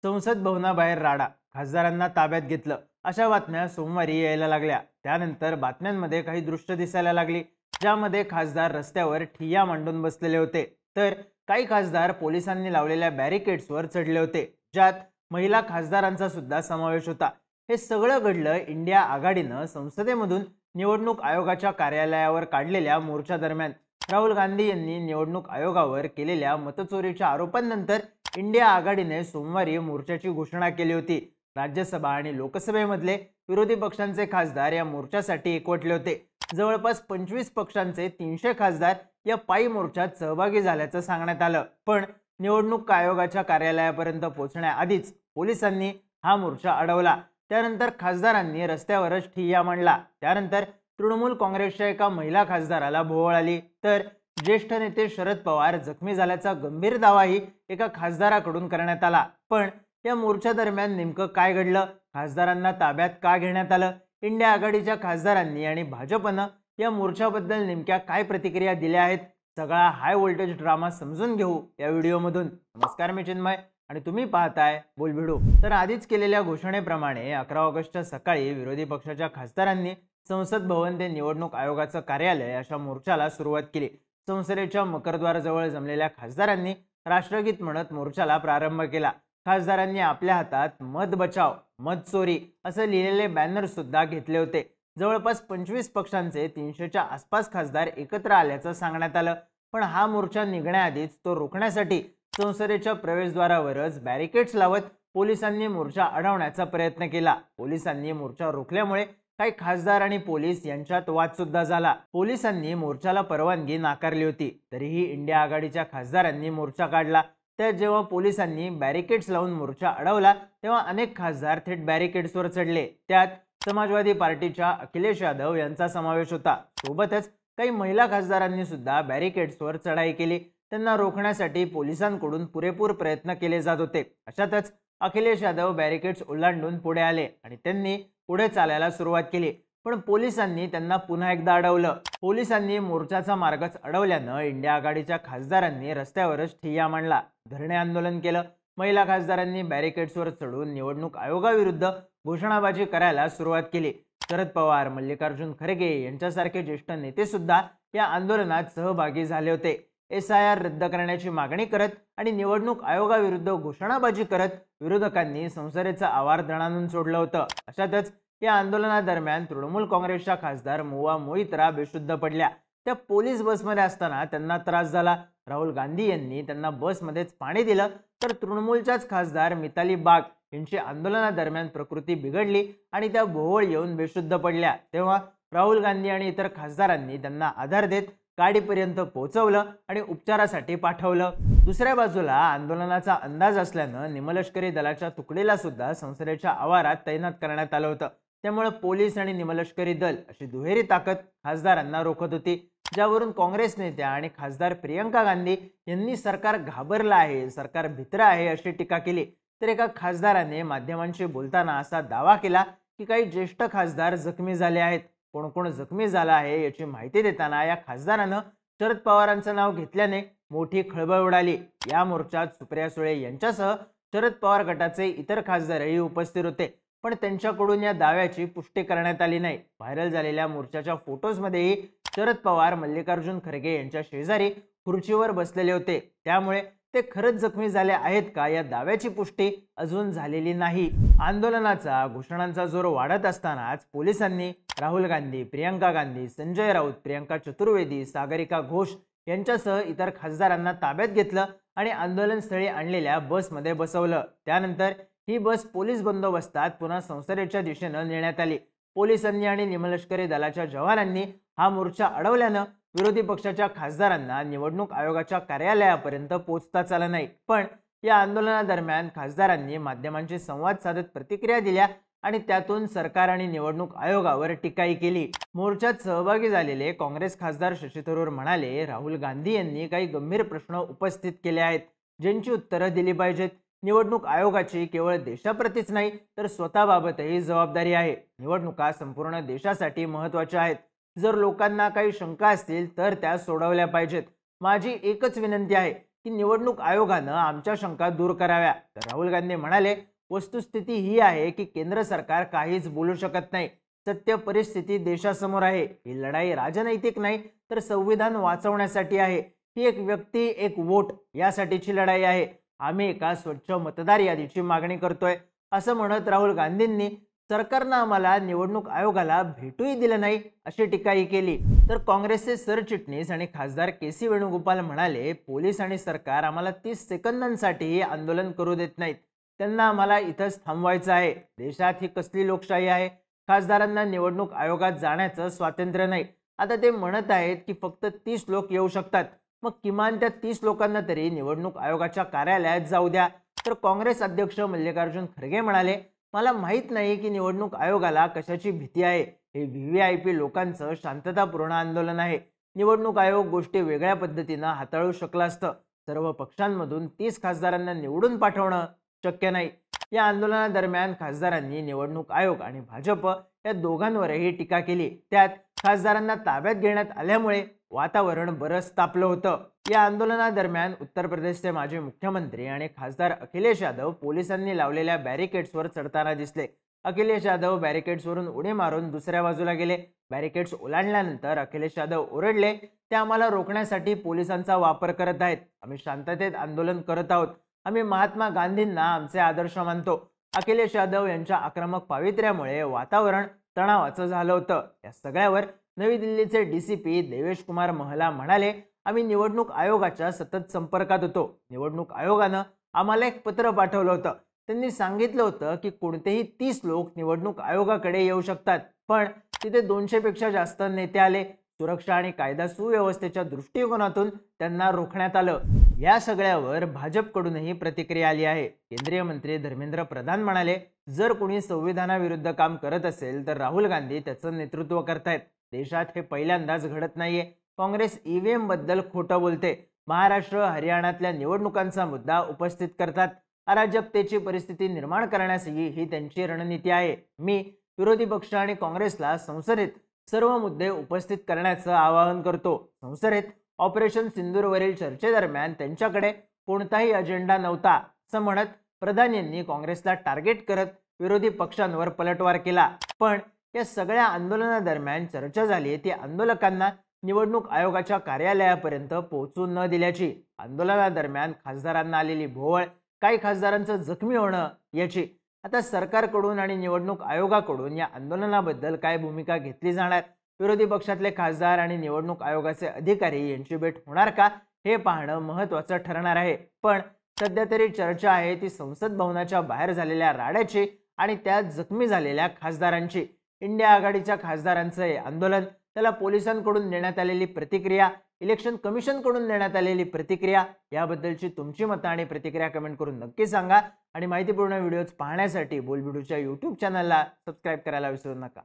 संसद भवनाबाहेर राडा, खासदारांना ताब्यात घेतलं, अशा बातम्या सोमवारी यायला लागल्या। त्यानंतर बातम्यांमध्ये काही दृश्य दिसायला लागली, ज्यामध्ये खासदार रस्त्यावर ठिय्या मांडून बसलेले होते, तर काही खासदार पोलिसांनी लावलेल्या बॅरिकेड्सवर चढले होते, ज्यात महिला खासदारांचा सुद्धा समावेश होता। हे सगळं घडलं इंडिया आघाडीनं संसदेमधून निवडणूक आयोगाच्या कार्यालयावर काढलेल्या मोर्चा दरम्यान। राहुल गांधी यांनी निवडणूक आयोगावर केलेल्या मतचोरीच्या आरोपांनंतर इंडिया आघाडीने सोमवारी मोर्चाची घोषणा केली होती। राज्यसभा आणि लोकसभेमधले विरोधी पक्षांचे खासदार या मोर्चासाठी एकवटले होते। जवळपास 25 पक्षांचे 300 खासदार या पायी मोर्चात सहभागी झाल्याचं सांगण्यात आलं। पण निवडणूक आयोगाच्या कार्यालयापर्यंत पोहोचण्याआधीच पोलिसांनी हा मोर्चा अडवला। त्यानंतर खासदारांनी रस्त्यावरच ठिय्या मांडला। त्यानंतर तृणमूल काँग्रेसच्या एका महिला खासदाराला भोवळ आली, तर ज्येष्ठ नेते शरद पवार जखमी झाल्याचा गंभीर दावाही एका खासदाराकडून करण्यात आला। पण या मोर्चा दरम्यान नेमकं काय घडलं, खासदारांना ताब्यात का घेण्यात आलं, इंडिया आघाडीच्या खासदारांनी आणि भाजपनं या मोर्चाबद्दल नेमक्या काय प्रतिक्रिया दिल्या आहेत, सगळा हाय व्होल्टेज ड्रामा समजून घेऊ या व्हिडिओमधून। नमस्कार, मी चिन्मय आणि तुम्ही पाहताय बोलबिडू। तर आधीच केलेल्या घोषणेप्रमाणे 11 ऑगस्टच्या सकाळी विरोधी पक्षाच्या खासदारांनी संसद भवन ते निवडणूक आयोगाचं कार्यालय अशा मोर्चाला सुरुवात केली। संसदेच्या मकरद्वाराजवळ जमलेल्या खासदारांनी राष्ट्रगीत म्हणत मोर्चाला प्रारंभ केला। खासदारांनी आपल्या हातात मत बचाव मत चोरी असं लिहिलेले बॅनर सुद्धा घेतले होते। जवळपास 25 पक्षांचे 300च्या आसपास खासदार एकत्र आल्याचं सांगण्यात आलं। पण हा मोर्चा निघण्याआधीच तो रोखण्यासाठी संसदेच्या प्रवेशद्वारावरच बॅरिकेड्स लावत पोलिसांनी मोर्चा अडवण्याचा प्रयत्न केला। पोलिसांनी मोर्चा रोखल्यामुळे काही खासदार आणि पोलीस यांच्यात वाद सुद्धा झाला। पोलिसांनी मोर्चाला परवानगी नाकारली होती, तरीही इंडिया आघाडीच्या खासदारांनी मोर्चा काढला। तर जेव्हा पोलिसांनी बॅरिकेड्स लावून मोर्चा अडवला, तेव्हा अनेक खासदार थेट बॅरिकेड्सवर चढले। त्यात समाजवादी पार्टीच्या अखिलेश यादव यांचा समावेश होता। सोबतच काही महिला खासदारांनी सुद्धा बॅरिकेड्सवर चढाई केली। त्यांना रोखण्यासाठी पोलिसांकडून पुरेपूर प्रयत्न केले जात होते। अशातच अखिलेश यादव बॅरिकेड्स ओलांडून पुढे आले आणि त्यांनी पुढे चालायला सुरुवात केली। पण पोलिसांनी त्यांना पुन्हा एकदा अडवलं। पोलिसांनी मोर्चाचा मार्गच अडवल्यानं इंडिया आघाडीच्या खासदारांनी रस्त्यावरच ठिय्या मांडला, धरणे आंदोलन केलं। महिला खासदारांनी बॅरिकेड्सवर चढून निवडणूक आयोगाविरुद्ध घोषणाबाजी करायला सुरुवात केली। शरद पवार, मल्लिकार्जुन खरगे यांच्यासारखे ज्येष्ठ नेते सुद्धा या आंदोलनात सहभागी झाले होते। SIR रद्द करण्याची मागणी करत आणि निवडणूक आयोगाविरुद्ध घोषणाबाजी करत विरोधकांनी संसदेचं आवार दणाणून सोडलं होतं। अशातच या आंदोलनादरम्यान तृणमूल काँग्रेसच्या खासदार मुवा मोइत्रा बेशुद्ध पडल्या। त्या पोलीस बसमध्ये असताना त्यांना त्रास झाला। राहुल गांधी यांनी त्यांना बसमध्येच पाणी दिलं, तर तृणमूलच्याच खासदार मिताली बाग यांची आंदोलनादरम्यान प्रकृती बिघडली आणि त्या भोवळ येऊन बेशुद्ध पडल्या। तेव्हा राहुल गांधी आणि इतर खासदारांनी त्यांना आधार देत गाडीपर्यंत पोहोचवलं आणि उपचारासाठी पाठवलं। दुसऱ्या बाजूला आंदोलनाचा अंदाज असल्यानं निमलष्करी दलाच्या तुकडीला सुद्धा संसदेच्या आवारात तैनात करण्यात आलं होतं। त्यामुळे पोलीस आणि निमलष्करी दल अशी दुहेरी ताकद खासदारांना रोखत होती, ज्यावरून काँग्रेस नेत्या आणि खासदार प्रियंका गांधी यांनी सरकार घाबरलं आहे, सरकार भित्र आहे अशी टीका केली। तर एका खासदाराने माध्यमांशी बोलताना असा दावा केला की काही ज्येष्ठ खासदार जखमी झाले आहेत। कोण कोण जखमी झाला आहे याची माहिती देताना या खासदारानं शरद पवारांचं नाव घेतल्याने मोठी खळबळ उडाली। या मोर्चात सुप्रिया सुळे यांच्यासह शरद पवार गटाचे इतर खासदारही उपस्थित होते, पण त्यांच्याकडून या दाव्याची पुष्टी करण्यात आली नाही। व्हायरल झालेल्या मोर्चाच्या फोटोजमध्येही शरद पवार मल्लिकार्जुन खरगे यांच्या शेजारी खुर्चीवर बसलेले होते। त्यामुळे ते खरंच जखमी झाले आहेत का या दाव्याची पुष्टी अजून झालेली नाही। आंदोलनाचा घोषणांचा जोर वाढत असतानाच पोलिसांनी राहुल गांधी, प्रियंका गांधी, संजय राऊत, प्रियंका चतुर्वेदी, सागरिका घोष यांच्यासह इतर खासदारांना ताब्यात घेतलं आणि आंदोलनस्थळी आणलेल्या बसमध्ये बसवलं। त्यानंतर ही बस पोलीस बंदोबस्तात पुन्हा संसदेच्या दिशेनं नेण्यात आली। पोलिसांनी आणि निमलष्करी दलाच्या जवानांनी हा मोर्चा अडवल्यानं विरोधी पक्षाच्या खासदारांना निवडणूक आयोगाच्या कार्यालयापर्यंत पोहोचताच आलं नाही। पण या आंदोलनादरम्यान खासदारांनी माध्यमांशी संवाद साधत प्रतिक्रिया दिल्या आणि त्यातून सरकार आणि निवडणूक आयोगावर टीकाही केली। मोर्चात सहभागी झालेले काँग्रेस खासदार शशी थरूर म्हणाले, राहुल गांधी यांनी काही गंभीर प्रश्न उपस्थित केले आहेत, ज्यांची उत्तरं दिली पाहिजेत। निवडणूक आयोगाची केवळ देशाप्रतीच नाही तर स्वतःबाबतही जबाबदारी आहे। निवडणुका संपूर्ण देशासाठी महत्त्वाच्या आहेत। जर लोकांना काही शंका असतील तर त्या सोडवल्या पाहिजेत। माझी एकच विनंती आहे की निवडणूक आयोगानं आमच्या शंका दूर कराव्या, तर राहुल गांधी म्हणाले, वस्तुस्थिती ही आहे की केंद्र सरकार काहीच बोलू शकत नाही. सत्य परिस्थिती देशासमोर आहे. ही लढाई राजनैतिक नाही तर संविधान वाचवण्यासाठी आहे. ही एक व्यक्ती एक वोट यासाठीची लढाई आहे. आम्ही एका स्वच्छ मतदार यादीची मागणी करतोय, असं म्हणत राहुल गांधींनी सरकारनं आम्हाला निवडणूक आयोगाला भेटूही दिलं नाही अशी टीकाही केली. तर काँग्रेसचे सरचिटणीस आणि खासदार के.सी. वेणुगोपाल म्हणाले, पोलीस आणि सरकार आम्हाला 30 सेकंदांसाठीही आंदोलन करू देत नाहीत. त्यांना आम्हाला इथंच थांबवायचं आहे. देशात ही कसली लोकशाही आहे? खासदारांना निवडणूक आयोगात जाण्याचं स्वातंत्र्य नाही. आता ते म्हणत आहेत की फक्त 30 लोक येऊ शकतात. मग किमान त्या 30 लोकांना तरी निवडणूक आयोगाच्या कार्यालयात जाऊ द्या. तर काँग्रेस अध्यक्ष मल्लिकार्जुन खरगे म्हणाले, मला माहीत नाही की निवडणूक आयोगाला कशाची भीती आहे. हे व्हीव्हीआयपी लोकांचं शांततापूर्ण आंदोलन आहे. निवडणूक आयोग गोष्टी वेगळ्या पद्धतीनं हाताळू शकलं असतं. सर्व पक्षांमधून 30 खासदारांना निवडून पाठवणं शक्य नाही. या आंदोलनादरम्यान खासदारांनी निवडणूक आयोग आणि भाजप या दोघांवरही टीका केली. त्यात खासदारांना ताब्यात घेण्यात आल्यामुळे वातावरण बरंच तापलं होतं. या आंदोलनादरम्यान उत्तर प्रदेशचे माजी मुख्यमंत्री आणि खासदार अखिलेश यादव पोलिसांनी लावलेल्या बॅरिकेड्सवर चढताना दिसले. अखिलेश यादव बॅरिकेड्सवरून उडी मारून दुसऱ्या बाजूला गेले. बॅरिकेड्स ओलांडल्यानंतर अखिलेश यादव ओरडले, ते आम्हाला रोखण्यासाठी पोलिसांचा वापर करत आहेत. आम्ही शांततेत आंदोलन करत आहोत. आम्ही महात्मा गांधींना आमचे आदर्श मानतो. अखिलेश यादव यांच्या आक्रमक पावित्र्यामुळे वातावरण तणावाचं झालं होतं. या सगळ्यावर नवी दिल्लीचे डीसीपी देवेश कुमार महला म्हणाले, आम्ही निवडणूक आयोगाच्या सतत संपर्कात होतो. निवडणूक आयोगानं आम्हाला एक पत्र पाठवलं होतं. त्यांनी सांगितलं होतं की कोणतेही 30 लोक निवडणूक आयोगाकडे येऊ शकतात, पण तिथे 200 पेक्षा जास्त नेते आले. सुरक्षा आणि कायदा सुव्यवस्थेच्या दृष्टिकोनातून त्यांना रोखण्यात आलं. या सगळ्यावर भाजपकडूनही प्रतिक्रिया आली आहे. केंद्रीय मंत्री धर्मेंद्र प्रधान म्हणाले, जर कोणी संविधानाविरुद्ध काम करत असेल तर राहुल गांधी त्याचं नेतृत्व करतायत. देशात हे पहिल्यांदाच घडत नाहीये. काँग्रेस ईव्हीएम बद्दल खोटं बोलते. महाराष्ट्र हरियाणातल्या निवडणुकांचा मुद्दा उपस्थित करतात. अराजकतेची परिस्थिती निर्माण करण्याची ही त्यांची रणनीती आहे. मी विरोधी पक्ष आणि काँग्रेसला संसदेत सर्व मुद्दे उपस्थित करण्याचं आवाहन करतो. संसदेत ऑपरेशन सिंदूरवरील चर्चेदरम्यान त्यांच्याकडे कोणताही अजेंडा नव्हता, असं म्हणत प्रधान यांनी काँग्रेसला टार्गेट करत विरोधी पक्षांवर पलटवार केला. पण या सगळ्या आंदोलनादरम्यान चर्चा झाली ती आंदोलकांना निवडणूक आयोगाच्या कार्यालयापर्यंत पोहोचू न दिल्याची. आंदोलनादरम्यान खासदारांना आलेली भोवळ, काही खासदारांचं जखमी होणं याची. आता सरकारकडून आणि निवडणूक आयोगाकडून या आंदोलनाबद्दल काय भूमिका घेतली जाणार? विरोधी पक्षातले खासदार आणि निवडणूक आयोगाचे अधिकारी यांची भेट होणार का, हे पाहणं महत्त्वाचं ठरणार आहे. पण सध्या तरी चर्चा आहे ती संसद भवनाच्या बाहेर झालेल्या राड्याची आणि त्यात जखमी झालेल्या खासदारांची. इंडिया आघाडीच्या खासदारांचं हे आंदोलन, त्याला पोलिसांकडून देण्यात आलेली प्रतिक्रिया, इलेक्शन कमिशनकडून देण्यात आलेली प्रतिक्रिया, याबद्दलची तुमची मतं आणि प्रतिक्रिया कमेंट करून नक्की सांगा. आणि माहितीपूर्ण व्हिडिओज पाहण्यासाठी बोलबिडूच्या यूट्यूब चॅनलला सबस्क्राईब करायला विसरू नका.